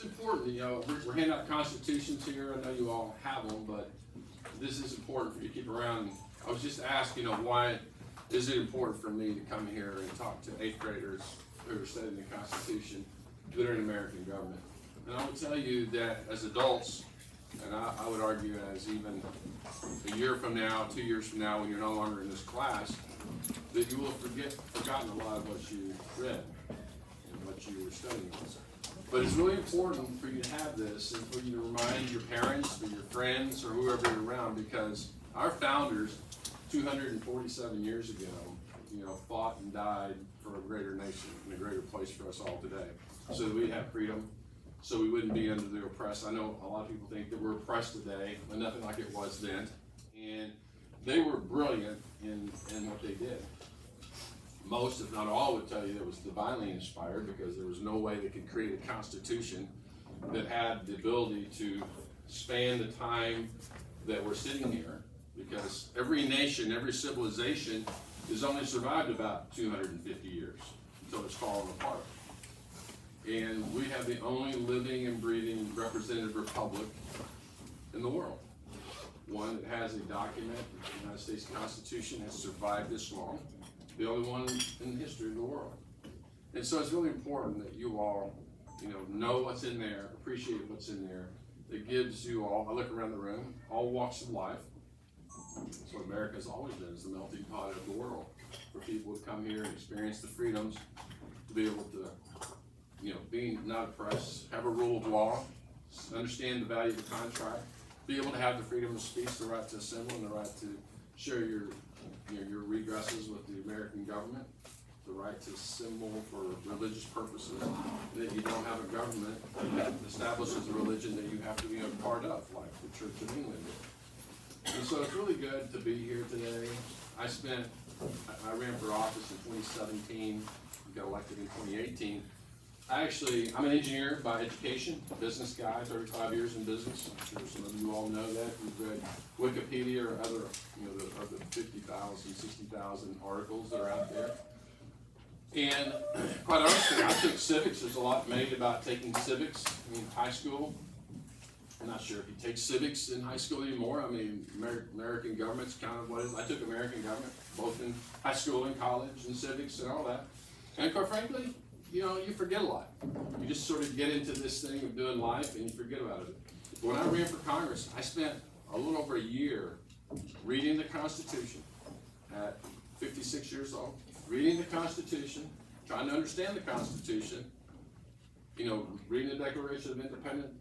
important. You know, we're handing out constitutions here. I know you all have them, but this is important for you to keep around. I was just asked, you know, why is it important for me to come here and talk to 8th graders who are studying the Constitution that are in American government? And I would tell you that as adults, and I would argue as even a year from now, 2 years from now, when you're no longer in this class, that you will have forgotten a lot of what you read and what you were studying. But it's really important for you to have this and for you to remind your parents or your friends or whoever you're around, because our founders 247 years ago, you know, fought and died for a greater nation and a greater place for us all today, so that we have freedom, so we wouldn't be under the oppressed. I know a lot of people think that we're oppressed today, but nothing like it was then. And they were brilliant in what they did. Most, if not all, would tell you it was divinely inspired, because there was no way they could create a constitution that had the ability to span the time that we're sitting here, because every nation, every civilization has only survived about 250 years until it's fallen apart. And we have the only living and breathing representative republic in the world. One that has a document, the United States Constitution, has survived this long. The only one in the history of the world. And so it's really important that you all, you know what's in there, appreciate what's in there. It gives you all, I look around the room, all walks of life. That's what America's always been, is the melting pot of the world, for people to come here and experience the freedoms, to be able to, you know, be not oppressed, have a rule of law, understand the value of the contract, be able to have the freedom of speech, the right to assemble, and the right to share your redresses with the American government, the right to assemble for religious purposes, and that you don't have a government that establishes a religion that you have to be a part of, like the Church of England. And so it's really good to be here today. I ran for office in 2017, got elected in 2018. I'm an engineer by education, a business guy, 35 years in business. I'm sure some of you all know that. You've read Wikipedia or other, of the 50,000, 60,000 articles that are out there. And quite honestly, I took civics. There's a lot made about taking civics in high school. I'm not sure if you take civics in high school anymore. I mean, American government's kind of what it is. I took American government, both in high school and college, and civics and all that. And quite frankly, you forget a lot. You just sort of get into this thing of doing life and you forget about it. But when I ran for Congress, I spent a little over a year reading the Constitution at 56 years old, reading the Constitution, trying to understand the Constitution, reading the Declaration of Independence,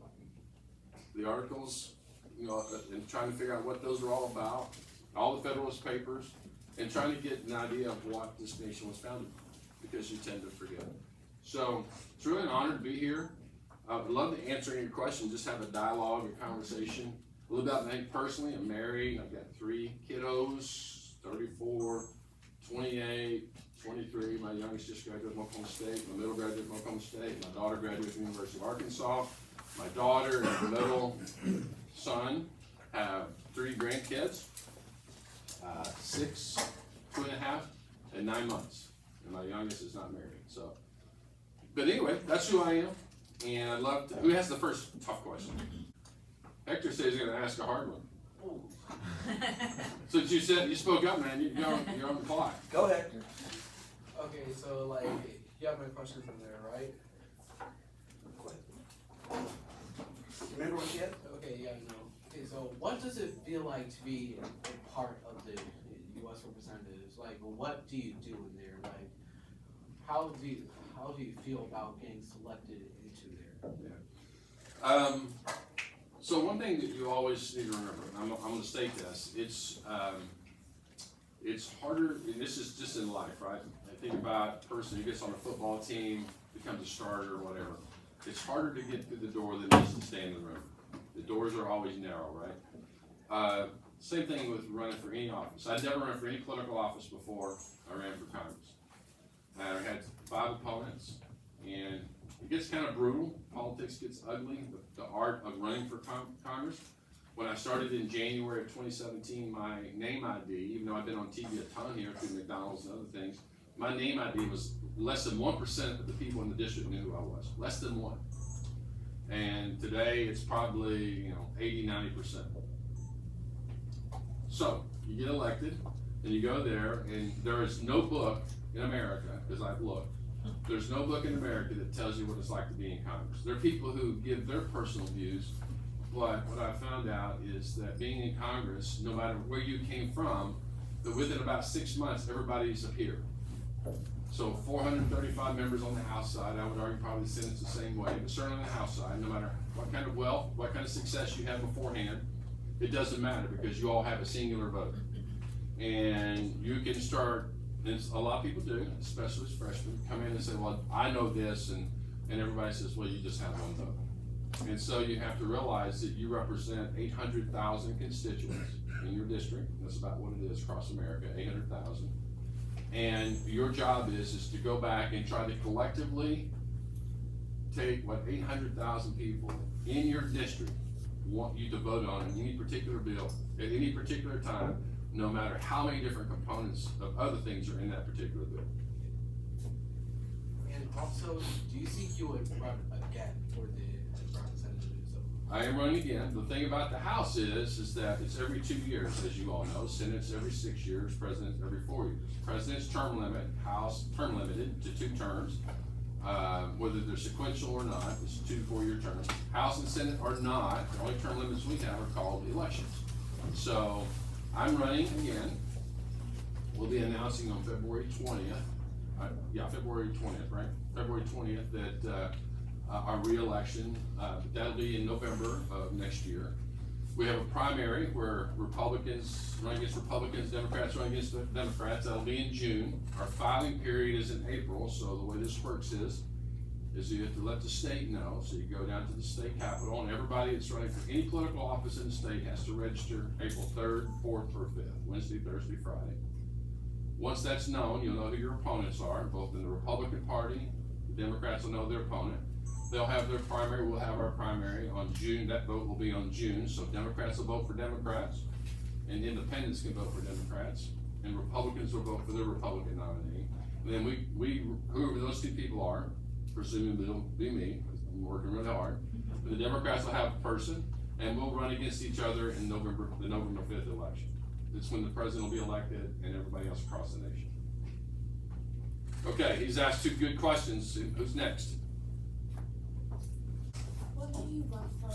the Articles, and trying to figure out what those are all about, all the Federalist Papers, and trying to get an idea of what this nation was founded on, because you tend to forget. So it's really an honor to be here. I would love to answer any questions, just have a dialogue, a conversation. A little about me personally. I'm married. I've got 3 kiddos, 34, 28, 23. My youngest just graduated from Oklahoma State. My middle graduated from Oklahoma State. My daughter graduated from the University of Arkansas. My daughter and the middle son have 3 grandkids, 6, 2.5, and 9 months. And my youngest is not married. But anyway, that's who I am. And I'd love to. Who has the first tough question? Hector says he's going to ask a hard one. Since you spoke up, man, you're on the clock. Go ahead. Okay, so you have my questions in there, right? Remember what you had? Okay, yeah, no. Okay, so what does it feel like to be a part of the U.S. representatives? What do you do in there? How do you feel about getting selected into there? Yeah. So one thing that you always need to remember, and I'm going to state this, it's harder, and this is just in life, right? I think about a person who gets on a football team, becomes a starter or whatever. It's harder to get through the door than it is to stay in the room. The doors are always narrow, right? Same thing with running for any office. I'd never run for any political office before I ran for Congress. I had 5 opponents, and it gets kind of brutal. Politics gets ugly, the art of running for Congress. When I started in January of 2017, my name ID, even though I've been on TV a ton here through McDonald's and other things, my name ID was less than 1% of the people in the district knew who I was. Less than 1. And today it's probably, 80, 90%. So you get elected and you go there, and there is no book in America, because I've looked, there's no book in America that tells you what it's like to be in Congress. There are people who give their personal views, but what I found out is that being in Congress, no matter where you came from, that within about 6 months, everybody's a peer. So 435 members on the House side, I would argue probably the Senate's the same way, but certainly on the House side, no matter what kind of wealth, what kind of success you have beforehand, it doesn't matter, because you all have a singular vote. And you can start, and a lot of people do, especially as freshmen, come in and say, well, I know this, and everybody says, well, you just have one vote. And so you have to realize that you represent 800,000 constituents in your district. That's about what it is across America, 800,000. And your job is to go back and try to collectively take what 800,000 people in your district want you to vote on in any particular bill at any particular time, no matter how many different components of other things are in that particular bill. And also, do you think you would run again for the representatives? I am running again. The thing about the House is that it's every 2 years, as you all know. Senate's every 6 years, President's every 4 years. President's term limit, House term limited to 2 terms. Whether they're sequential or not, it's 2 4-year terms. House and Senate are not. The only term limits we have are called elections. So I'm running again. We'll be announcing on February 20th. February 20th, right? February 20th that our re-election, that'll be in November of next year. We have a primary where Republicans run against Republicans, Democrats run against Democrats. That'll be in June. Our filing period is in April, so the way this works is you have to let the state know. So you go down to the state capitol, and everybody that's running for any political office in the state has to register April 3rd, 4th, or 5th, Wednesday, Thursday, Friday. Once that's known, you'll know who your opponents are, both in the Republican Party. The Democrats will know their opponent. They'll have their primary, we'll have our primary on June. That vote will be on June, so Democrats will vote for Democrats, and independents can vote for Democrats, and Republicans will vote for their Republican nominee. And then we whoever those 2 people are, presumably it'll be me, because I'm working really hard. But the Democrats will have a person, and we'll run against each other in the November 5th election. It's when the president will be elected and everybody else across the nation. Okay, he's asked 2 good questions. Who's next? What do you run for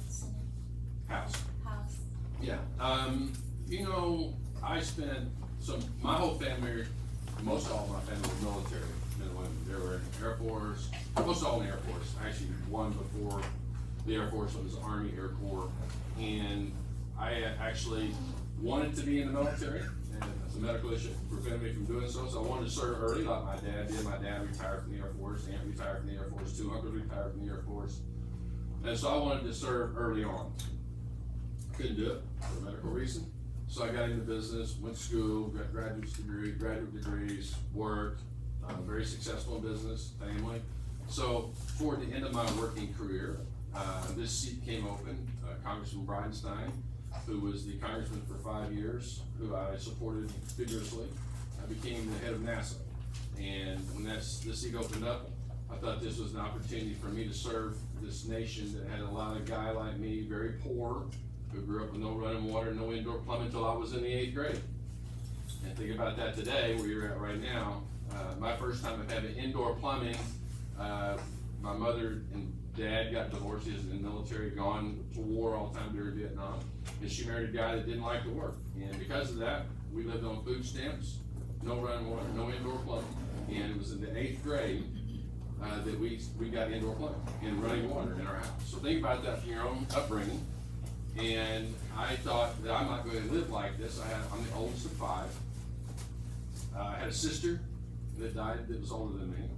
Senate? House. House. Yeah, I spent, my whole family, most all of my family was military, men and women. They were in the Air Force, most all in the Air Force. Actually, one before the Air Force was the Army Air Corps. And I actually wanted to be in the military, and as a medical issue prevented me from doing so I wanted to serve early, like my dad did. My dad retired from the Air Force, aunt retired from the Air Force, 2 uncles retired from the Air Force. And so I wanted to serve early on. Couldn't do it for a medical reason. So I got into business, went to school, got graduate degrees, worked, very successful in business, family. So toward the end of my working career, this seat came open. Congressman Bridenstine, who was the congressman for 5 years, who I supported vigorously, I became the head of NASA. And when this seat opened up, I thought this was an opportunity for me to serve this nation that had a lot of guy like me, very poor, who grew up with no running water, no indoor plumbing until I was in the 8th grade. And think about that today, where you're at right now. My first time of having indoor plumbing, my mother and dad got divorced. He was in the military, gone to war all the time during Vietnam. And she married a guy that didn't like to work. And because of that, we lived on food stamps, no running water, no indoor plumbing. And it was in the 8th grade that we got indoor plumbing and running water in our house. So think about that from your own upbringing. And I thought that I'm not going to live like this. I'm the oldest of 5. I had a sister that died that was older than me.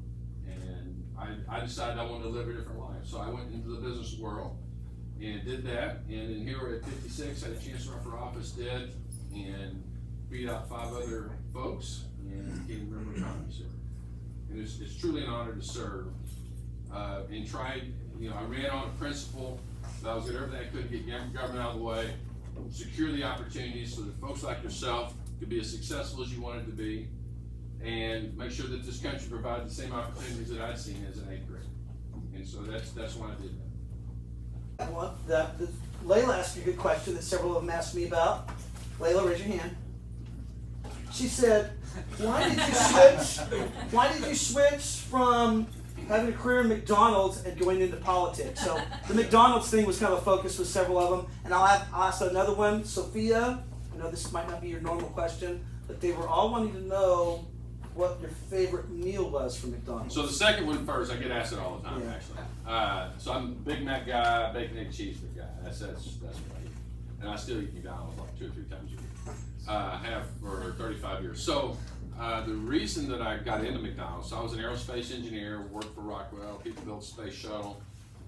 And I decided I wanted to live a different life. So I went into the business world and did that. And then here at 56, I had a chance to run for office, did, and beat out 5 other folks and became a member of Congress here. And it's truly an honor to serve. And tried, I ran on a principle that I was going to do everything I could to get government out of the way, secure the opportunities so that folks like yourself could be as successful as you wanted to be, and make sure that this country provided the same opportunities that I'd seen as an 8th grade. And so that's why I did that. Layla asked you a good question that several of them asked me about. Layla, raise your hand. She said, why did you switch from having a career in McDonald's and going into politics? So the McDonald's thing was kind of a focus with several of them. And I'll ask another one. Sophia, I know this might not be your normal question, but they were all wanting to know what your favorite meal was from McDonald's. So the second one first, I get asked it all the time, Yeah. actually. So I'm a Big Mac guy, bacon, egg, cheeseburger guy. That's what I eat. And I still eat McDonald's like 2 or 3 times a week. Have for 35 years. So the reason that I got into McDonald's, so I was an aerospace engineer, worked for Rockwell, people built a space shuttle,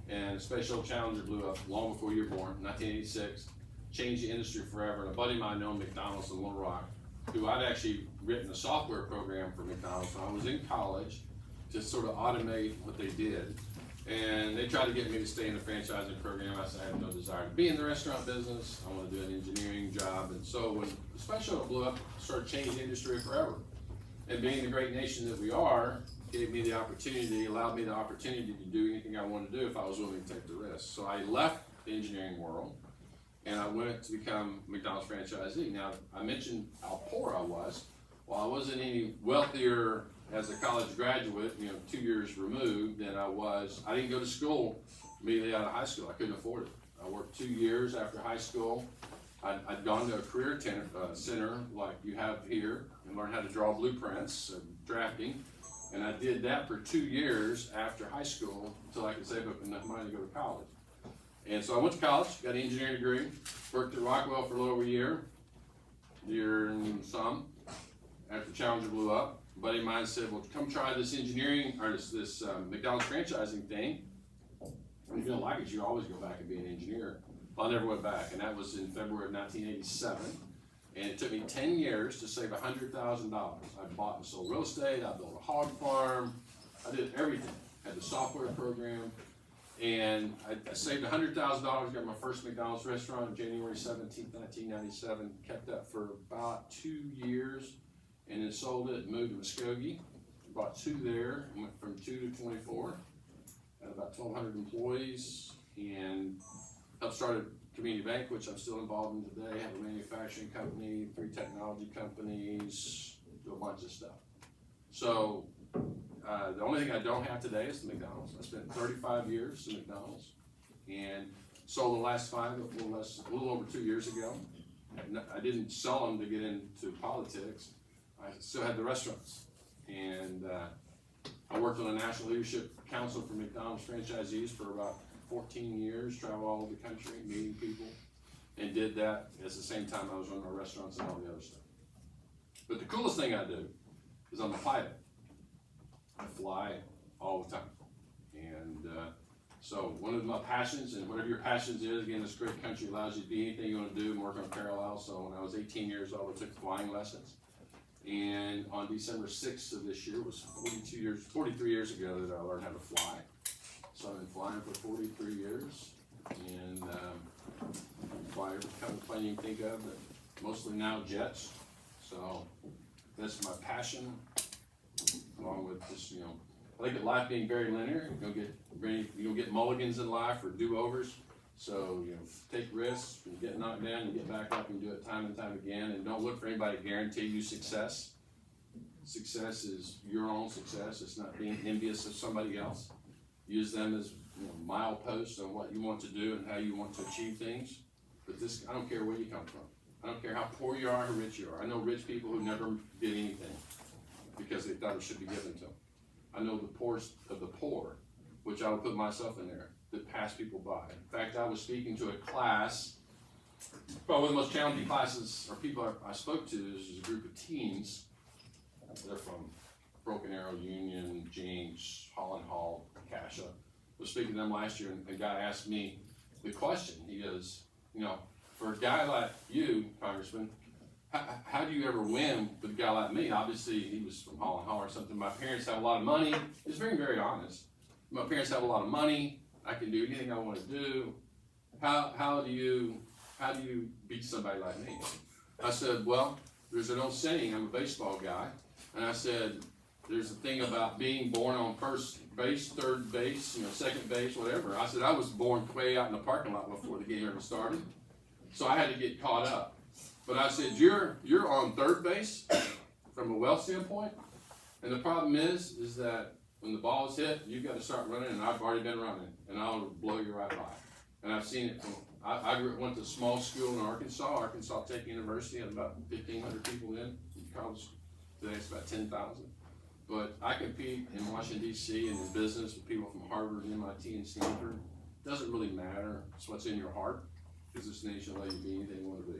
and the Space Shuttle Challenger blew up long before you were born, 1986, changed the industry forever. And a buddy of mine owned McDonald's in Little Rock, who I'd actually written a software program for McDonald's when I was in college to sort of automate what they did. And they tried to get me to stay in the franchising program. I said I have no desire to be in the restaurant business. I want to do an engineering job. And so when the Space Shuttle blew up, it started changing the industry forever. And being the great nation that we are, gave me the opportunity, allowed me the opportunity to do anything I wanted to do if I was willing to take the risk. So I left the engineering world and I went to become McDonald's franchisee. Now, I mentioned how poor I was. Well, I wasn't any wealthier as a college graduate, 2 years removed than I was. I didn't go to school immediately out of high school. I couldn't afford it. I worked 2 years after high school. I'd gone to a career center like you have here and learned how to draw blueprints and drafting. And I did that for 2 years after high school until I could save up enough money to go to college. And so I went to college, got an engineering degree, worked at Rockwell for a little over a year and some, after Challenger blew up. A buddy of mine said, well, come try this engineering, or this McDonald's franchising thing. And if you don't like it, you always go back and be an engineer. Well, I never went back, and that was in February of 1987. And it took me 10 years to save $100,000. I bought and sold real estate, I built a hog farm, I did everything. Had the software program, and I saved $100,000, got my first McDonald's restaurant January 17th, 1997, kept that for about 2 years, and then sold it, moved to Muskogee, bought 2 there, went from 2 to 24, had about 1,200 employees, and helped start a community bank, which I'm still involved in today, have a manufacturing company, 3 technology companies, do a bunch of stuff. So, the only thing I don't have today is the McDonald's. I spent 35 years in McDonald's and sold the last 5, a little over 2 years ago. I didn't sell them to get into politics. I still had the restaurants. And I worked on a National Leadership Council for McDonald's franchisees for about 14 years, traveled all over the country, meeting people, and did that at the same time I was running my restaurants and all the other stuff. But the coolest thing I do is I'm a pilot. I fly all the time. And so one of my passions, and whatever your passions is, again, this great country allows you to be anything you want to do and work on parallel. So when I was 18 years old, I took flying lessons. And on December 6th of this year, was 43 years ago that I learned how to fly. So I've been flying for 43 years. And fly every kind of plane you can think of, but mostly now jets. So that's my passion. Along with just, I think at life being very linear, you don't get mulligans in life or do-overs. So, take risks, and get knocked down, and get back up and do it time and time again. And don't look for anybody to guarantee you success. Success is your own success. It's not being envious of somebody else. Use them as mileposts on what you want to do and how you want to achieve things. But I don't care where you come from. I don't care how poor you are or how rich you are. I know rich people who never did anything because they thought it should be given to them. I know the poorest of the poor, which I would put myself in there, that pass people by. In fact, I was speaking to a class, probably one of the most challenging classes or people I spoke to is a group of teens. They're from Broken Arrow, Union, Jinx, Holland Hall, Cassia. I was speaking to them last year, and a guy asked me the question. He goes, for a guy like you, Congressman, how do you ever win with a guy like me? Obviously, he was from Holland Hall or something. My parents have a lot of money. He's very, very honest. My parents have a lot of money. I can do anything I want to do. How do you beat somebody like me? I said, well, there's an old saying. I'm a baseball guy, and I said, there's a thing about being born on first base, third base, second base, whatever. I said I was born way out in the parking lot before the game ever started, so I had to get caught up. But I said, you're on third base from a wealth standpoint, and the problem is that when the ball is hit, you've got to start running, and I've already been running, and I'll blow you right by. And I've seen it from, went to a small school in Arkansas Tech University, had about 1,500 people in college. Today it's about 10,000. But I compete in Washington, D.C. and in business with people from Harvard, MIT, and Stanford. It doesn't really matter. It's what's in your heart, because this nation will let you be anything you want to be.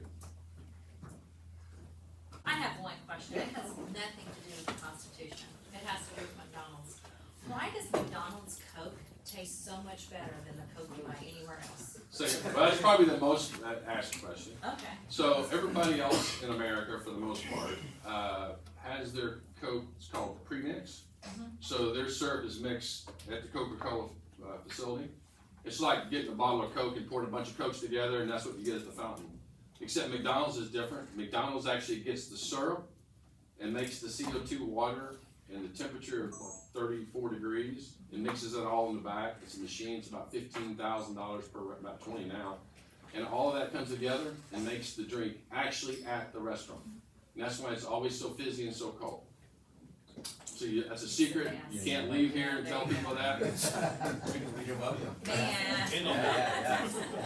I have one question. It has nothing to do with the Constitution. It has to do with McDonald's. Why does McDonald's Coke taste so much better than the Coke you buy anywhere else? Well, that's probably the most asked question. Okay. So everybody else in America, for the most part, has their Coke. It's called premix. So they're served as mixed at the Coca-Cola facility. It's like getting a bottle of Coke and pouring a bunch of Cokes together, and that's what you get at the fountain. Except McDonald's is different. McDonald's actually gets the syrup and makes the CO2 water and the temperature of 34 degrees and mixes it all in the back. It's a machine. It's about $15,000 per, about 20 now. And all of that comes together and makes the drink actually at the restaurant. And that's why it's always so fizzy and so cold. So that's a secret. You can't leave here and tell people that. Man.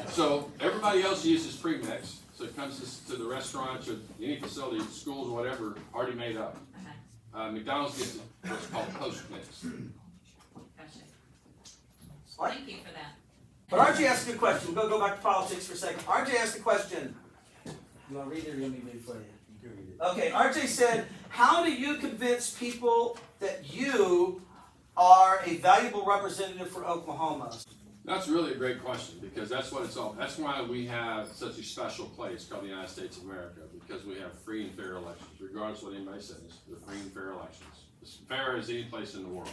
So everybody else uses premix. So it comes to the restaurants or any facility, schools or whatever, already made up. McDonald's gets what's called post-mix. Gotcha. What? Thank you for that. But RJ asked a good question. We'll go back to politics for a second. RJ asked a question. You want to read it or you want me to read it for you? You can read it. Okay, RJ said, how do you convince people that you are a valuable representative for Oklahoma? That's really a great question, because that's what it's all. That's why we have such a special place called the United States of America, because we have free and fair elections, regardless of what anybody says. They're free and fair elections, as fair as any place in the world.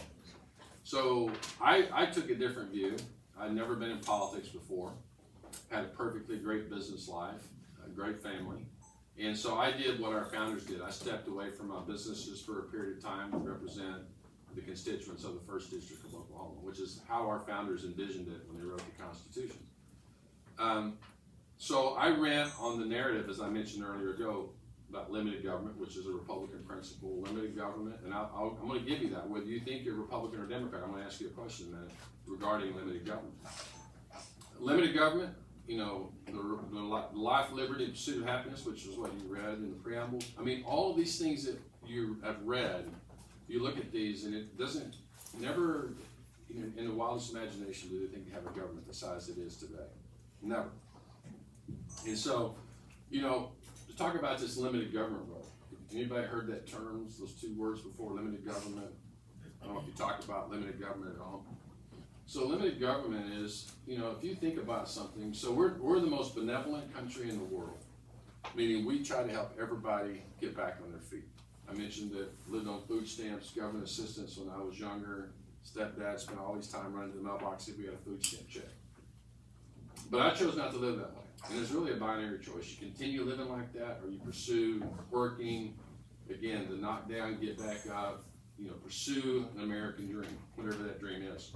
So I took a different view. I'd never been in politics before. Had a perfectly great business life, a great family, and so I did what our founders did. I stepped away from my businesses for a period of time to represent the constituents of the first district of Oklahoma, which is how our founders envisioned it when they wrote the Constitution. So I ran on the narrative, as I mentioned earlier ago, about limited government, which is a Republican principle, limited government, and I'm going to give you that. Whether you think you're Republican or Democrat, I'm going to ask you a question in a minute regarding limited government. Limited government, the life, liberty, and pursuit of happiness, which is what you read in the preamble. I mean, all of these things that you have read, you look at these, and it doesn't, never, in the wildest imagination, do they think you have a government the size it is today. Never. And so, to talk about this limited government role, anybody heard that term, those two words before, limited government? I don't know if you talked about limited government at all. So limited government is, if you think about something, so we're the most benevolent country in the world, meaning we try to help everybody get back on their feet. I mentioned that lived on food stamps, government assistance when I was younger. Stepdad spent all his time running to the mailbox if we got a food stamp check. But I chose not to live that way. And it's really a binary choice. You continue living like that, or you pursue working, again, to knock down, get back up, pursue an American dream, whatever that dream is.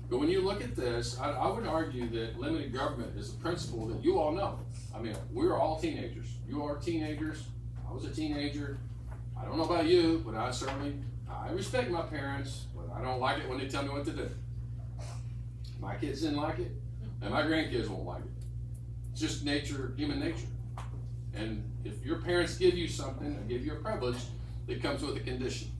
But when you look at this, I would argue that limited government is a principle that you all know. I mean, we're all teenagers. You are teenagers. I was a teenager. I don't know about you, but I respect my parents, but I don't like it when they tell me what to do. My kids didn't like it, and my grandkids won't like it. It's just nature, human nature. And if your parents give you something, or give you a privilege, it comes with a condition.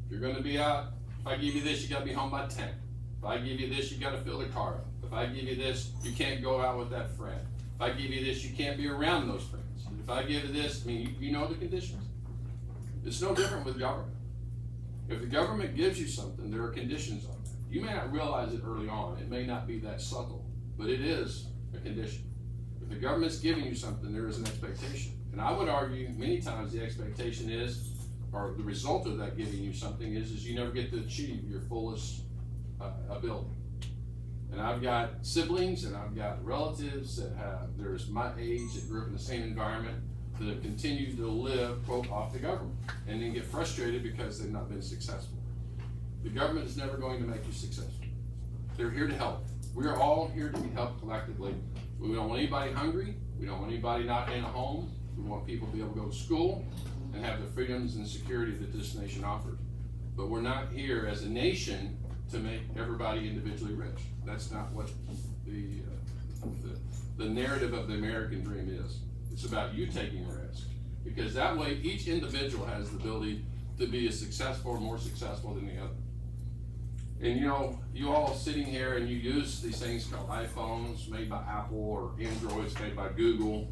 If you're gonna be out, if I give you this, you gotta be home by 10. If I give you this, you gotta fill the car up. If I give you this, you can't go out with that friend. If I give you this, you can't be around those friends. If I give you this, you know the conditions. It's no different with government. If the government gives you something, there are conditions on it. You may not realize it early on. It may not be that subtle, but it is a condition. If the government's giving you something, there is an expectation. And I would argue many times the expectation is, or the result of that giving you something is you never get to achieve your fullest ability. And I've got siblings and I've got relatives that there's my age that grew up in the same environment to continue to live, quote, off the government, and then get frustrated because they've not been successful. The government is never going to make you successful. They're here to help. We are all here to be helped collectively. We don't want anybody hungry. We don't want anybody not in a home. We want people to be able to go to school and have the freedoms and security that this nation offers. But we're not here as a nation to make everybody individually rich. That's not what the narrative of the American dream is. It's about you taking a risk, because that way each individual has the ability to be as successful or more successful than the other. And you know, you all sitting here and you use these things called iPhones made by Apple or Androids made by Google,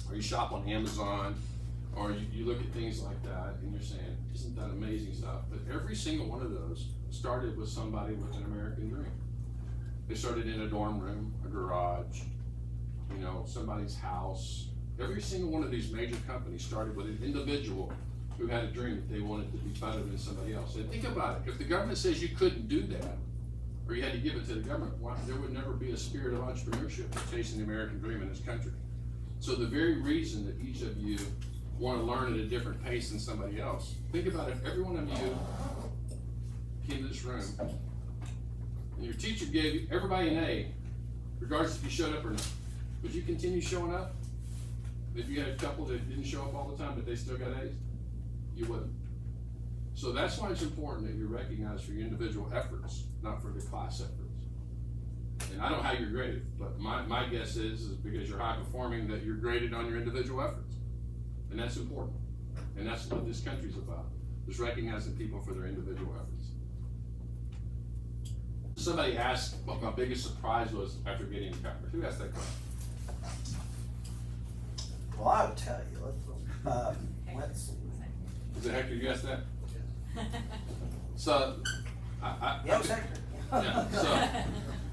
or you shop on Amazon, or you look at things like that and you're saying, isn't that amazing stuff? But every single one of those started with somebody with an American dream. They started in a dorm room, a garage, you know, somebody's house. Every single one of these major companies started with an individual who had a dream that they wanted to be better than somebody else. And think about it, if the government says you couldn't do that, or you had to give it to the government, there would never be a spirit of entrepreneurship chasing the American dream in this country. So the very reason that each of you want to learn at a different pace than somebody else, think about if every one of you came to this room and your teacher gave everybody an A, regardless if you showed up or not, would you continue showing up? If you had a couple that didn't show up all the time but they still got A's? You wouldn't. So that's why it's important that you're recognized for your individual efforts, not for the class efforts. And I don't know how you're graded, but my guess is because you're high performing that you're graded on your individual efforts. And that's important. And that's what this country's about, is recognizing people for their individual efforts. Somebody asked what my biggest surprise was after getting to Congress. Who asked that question? Well, I would tell you. Let's see. Was it Hector, you asked that? So, Yeah, it was Hector. yeah,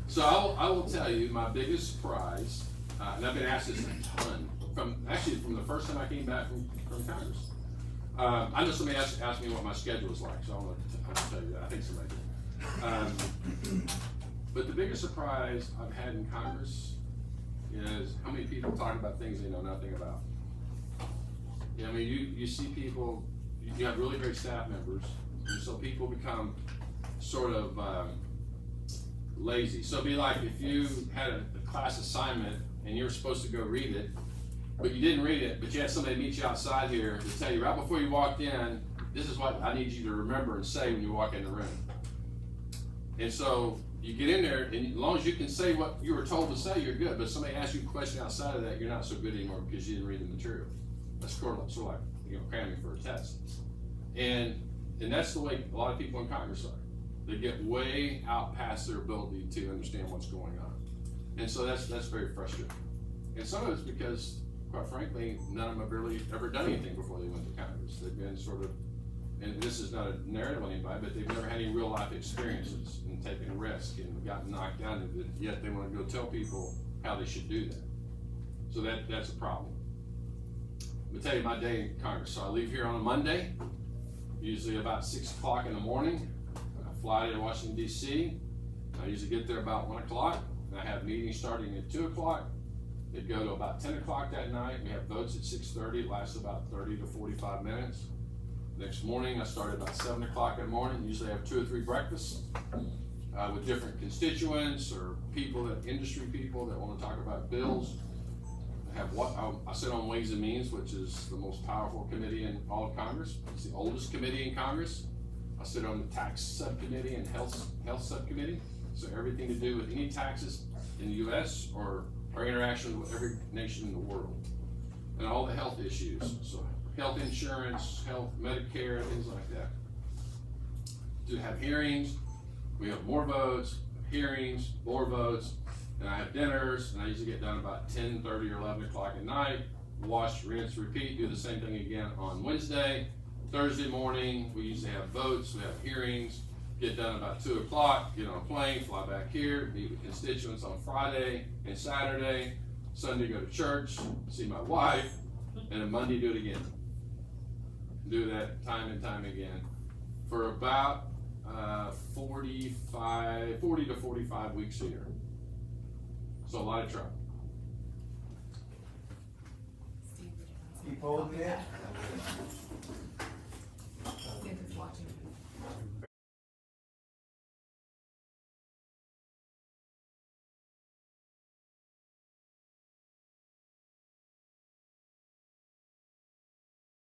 so I will tell you my biggest surprise, and I've been asked this a ton, from the first time I came back from Congress. I know somebody asked me what my schedule was like, so I want to tell you that. I think somebody did. But the biggest surprise I've had in Congress is how many people talk about things they know nothing about. Yeah, I mean, you see people, you have really great staff members, and so people become sort of lazy. So it'd be like if you had a class assignment and you were supposed to go read it, but you didn't read it, but you had somebody meet you outside here to tell you right before you walked in, this is what I need you to remember and say when you walk in the room. And so you get in there, and as long as you can say what you were told to say, you're good. But if somebody asks you a question outside of that, you're not so good anymore because you didn't read the material. That's sort of like cramming for a test. And that's the way a lot of people in Congress are. They get way out past their ability to understand what's going on. And so that's very frustrating. And some of it's because, quite frankly, none of them have really ever done anything before they went to Congress. They've been sort of, and this is not a narrative on anybody, but they've never had any real life experiences and taken a risk and gotten knocked down, and yet they want to go tell people how they should do that. So that's a problem. Let me tell you my day in Congress. So I leave here on a Monday, usually about 6 o'clock in the morning. I fly to Washington, D.C. I usually get there about 1 o'clock. And I have meetings starting at 2 o'clock. They go to about 10 o'clock that night. We have votes at 6:30. It lasts about 30 to 45 minutes. Next morning, I start at about 7 o'clock in the morning. Usually I have 2 or 3 breakfasts with different constituents or people, industry people that want to talk about bills. I sit on Ways and Means, which is the most powerful committee in all of Congress. It's the oldest committee in Congress. I sit on the tax subcommittee and health subcommittee. So everything to do with any taxes in the U.S. or our interaction with every nation in the world. And all the health issues. So health insurance, health, Medicare, things like that. To have hearings, we have more votes, hearings, more votes, and I have dinners, and I usually get done about 10:30 or 11 o'clock at night. Wash, rinse, repeat, do the same thing again on Wednesday. Thursday morning, we usually have votes, we have hearings, get done about 2 o'clock, get on a plane, fly back here, meet with constituents on Friday and Saturday. Sunday, go to church, see my wife, and then Monday, do it again. Do that time and time again for about 40 to 45 weeks a year. So a lot of trouble. Steve, would you Keep holding it. If it's watching